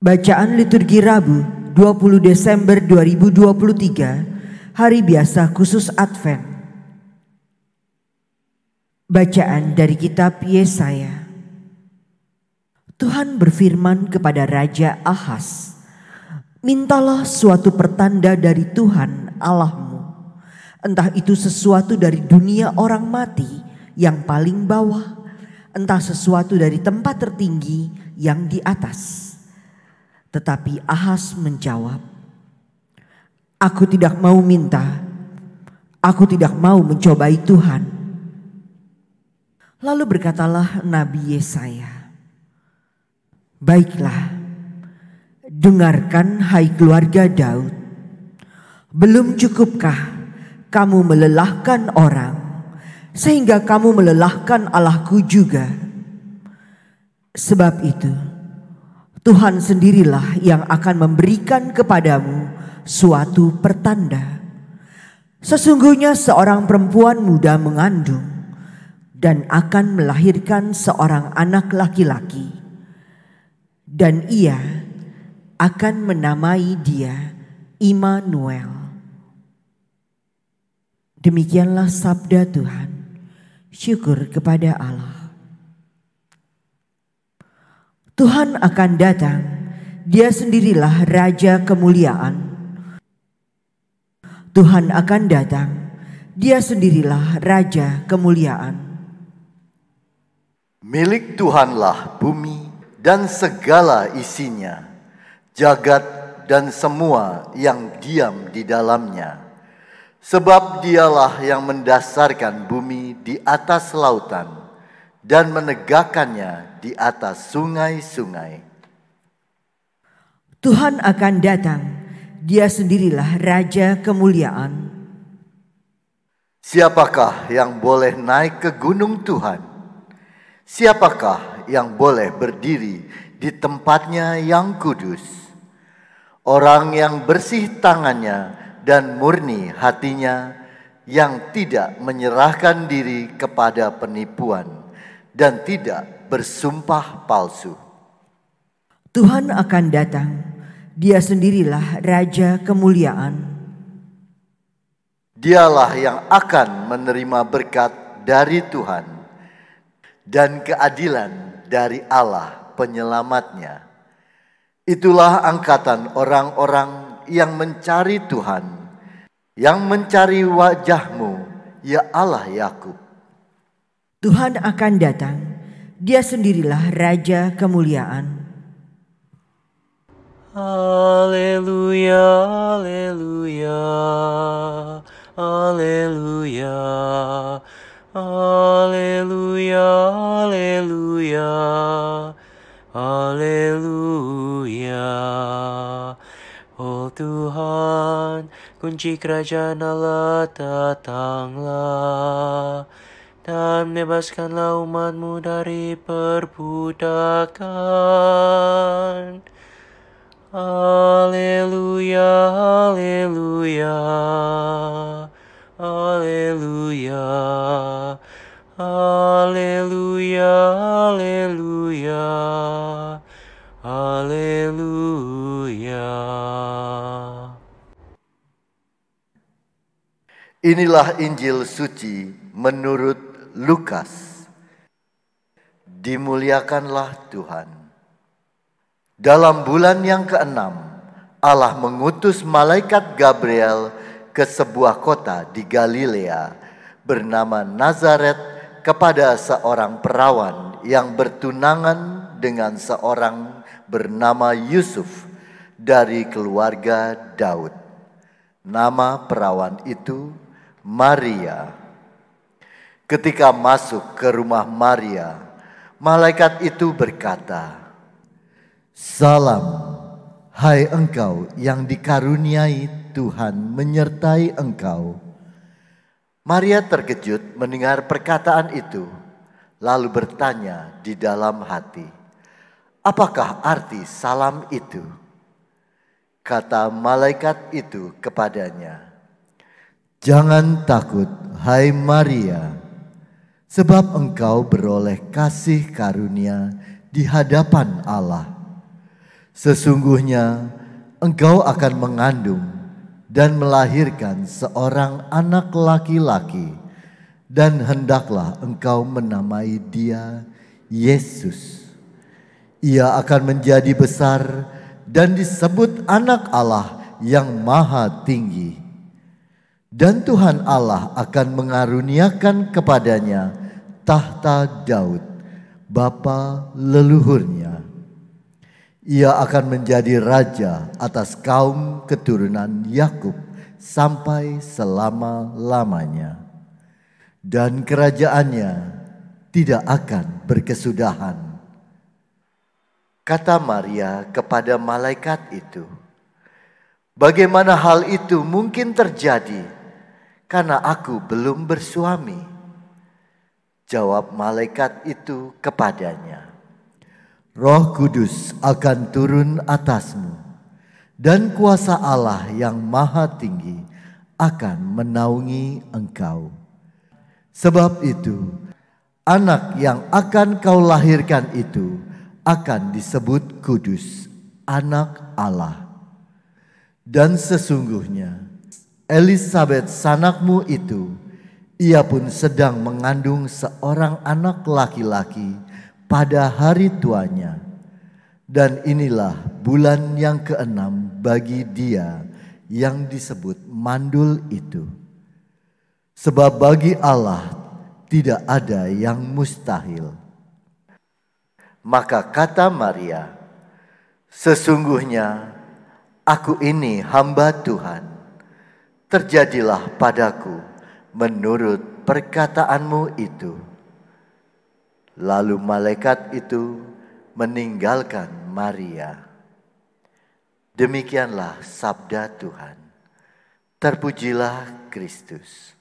Bacaan liturgi Rabu 20 Desember 2023, Hari Biasa Khusus Advent. Bacaan dari kitab Yesaya. Tuhan berfirman kepada Raja Ahaz, "Mintalah suatu pertanda dari Tuhan Allahmu, entah itu sesuatu dari dunia orang mati yang paling bawah, entah sesuatu dari tempat tertinggi yang di atas." Tetapi Ahaz menjawab, "Aku tidak mau minta, aku tidak mau mencobai Tuhan." Lalu berkatalah Nabi Yesaya, "Baiklah, dengarkan hai keluarga Daud. Belum cukupkah kamu melelahkan orang, sehingga kamu melelahkan Allahku juga? Sebab itu, Tuhan sendirilah yang akan memberikan kepadamu suatu pertanda. Sesungguhnya seorang perempuan muda mengandung dan akan melahirkan seorang anak laki-laki, dan ia akan menamai dia Immanuel." Demikianlah sabda Tuhan. Syukur kepada Allah. Tuhan akan datang, Dia sendirilah Raja kemuliaan. Tuhan akan datang, Dia sendirilah Raja kemuliaan. Milik Tuhanlah bumi dan segala isinya, jagat dan semua yang diam di dalamnya. Sebab Dialah yang mendasarkan bumi di atas lautan dan menegakkannya di atas sungai-sungai. Tuhan akan datang, Dia sendirilah Raja kemuliaan. Siapakah yang boleh naik ke gunung Tuhan? Siapakah yang boleh berdiri di tempatnya yang kudus? Orang yang bersih tangannya dan murni hatinya, yang tidak menyerahkan diri kepada penipuan dan tidak bersumpah palsu. Tuhan akan datang, Dia sendirilah Raja kemuliaan. Dialah yang akan menerima berkat dari Tuhan dan keadilan dari Allah penyelamatnya. Itulah angkatan orang-orang yang mencari Tuhan, yang mencari wajah-Mu, ya Allah Yakub. Tuhan akan datang, Dia sendirilah Raja kemuliaan. Haleluya, haleluya, haleluya, haleluya, haleluya, haleluya. Oh Tuhan, kunci kerajaan Allah, datanglah dan bebaskanlah umat-Mu dari perbudakan. Haleluya, haleluya, haleluya, haleluya, haleluya, haleluya. Inilah Injil suci menurut Lukas. Dimuliakanlah Tuhan. Dalam bulan yang ke-6, Allah mengutus malaikat Gabriel ke sebuah kota di Galilea bernama Nazaret kepada seorang perawan yang bertunangan dengan seorang bernama Yusuf dari keluarga Daud. Nama perawan itu Maria. Ketika masuk ke rumah Maria, malaikat itu berkata, "Salam, hai engkau yang dikaruniai Tuhan menyertai engkau." Maria terkejut mendengar perkataan itu, lalu bertanya di dalam hati, "Apakah arti salam itu?" Kata malaikat itu kepadanya, "Jangan takut, hai Maria, sebab engkau beroleh kasih karunia di hadapan Allah. Sesungguhnya engkau akan mengandung dan melahirkan seorang anak laki-laki, dan hendaklah engkau menamai dia Yesus. Ia akan menjadi besar dan disebut Anak Allah yang Maha Tinggi. Dan Tuhan Allah akan mengaruniakan kepadanya tahta Daud, bapa leluhurnya. Ia akan menjadi raja atas kaum keturunan Yakub sampai selama-lamanya. Dan kerajaannya tidak akan berkesudahan. Kata Maria kepada malaikat itu, "Bagaimana hal itu mungkin terjadi, karena aku belum bersuami?" Jawab malaikat itu kepadanya, "Roh Kudus akan turun atasmu, dan kuasa Allah yang Maha Tinggi akan menaungi engkau. Sebab itu, anak yang akan kau lahirkan itu akan disebut kudus, Anak Allah. Dan sesungguhnya Elisabet sanakmu itu, ia pun sedang mengandung seorang anak laki-laki pada hari tuanya. Dan inilah bulan yang ke-6 bagi dia yang disebut mandul itu. Sebab bagi Allah tidak ada yang mustahil." Maka kata Maria, "Sesungguhnya aku ini hamba Tuhan. Terjadilah padaku menurut perkataanmu itu." Lalu malaikat itu meninggalkan Maria. Demikianlah sabda Tuhan. Terpujilah Kristus.